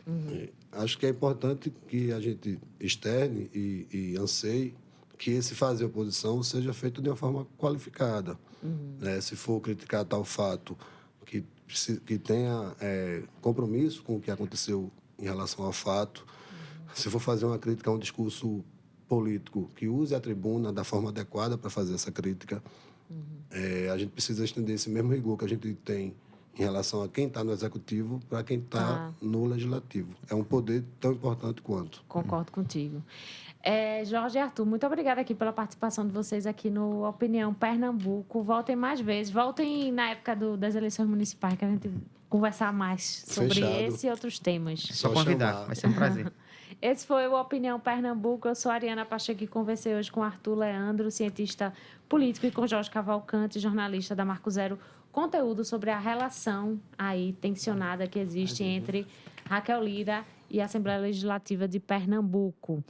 Acho que é importante que a gente externe e anseie que esse fazer oposição seja feito de uma forma qualificada. Né? Se for criticar tal fato, que tenha compromisso com o que aconteceu em relação ao fato. Se for fazer uma crítica a um discurso político, que use a tribuna da forma adequada para fazer essa crítica. A gente precisa estender esse mesmo rigor que a gente tem em relação a quem está no executivo para quem está no legislativo. É um poder tão importante quanto. Concordo contigo. Jorge e Arthur, muito obrigada aqui pela participação de vocês aqui no Opinião Pernambuco. Voltem mais vezes. Voltem na época das eleições municipais, que a gente conversar mais sobre esse e outros temas. Só convidar, vai ser um prazer. Esse foi o Opinião Pernambuco. Eu sou a Ariana Pacheco e conversei hoje com Arthur Leandro, cientista político, e com Jorge Cavalcante, jornalista da Marco Zero Conteúdo, sobre a relação aí tensionada que existe entre Raquel Lira e a Assembleia Legislativa de Pernambuco.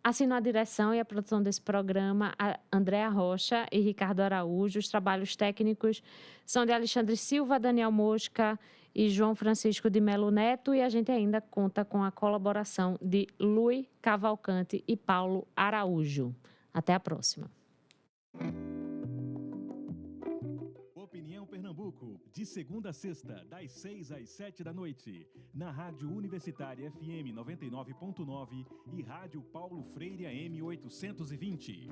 Assino a direção e a produção desse programa a Andréa Rocha e Ricardo Araújo. Os trabalhos técnicos são de Alexandre Silva, Daniel Mosca e João Francisco de Melo Neto, e a gente ainda conta com a colaboração de Luiz Cavalcante e Paulo Araújo. Até a próxima. Opinião Pernambuco, de segunda a sexta, das 6 às 7 da noite, na Rádio Universitária FM 99.9 e Rádio Paulo Freire AM 820.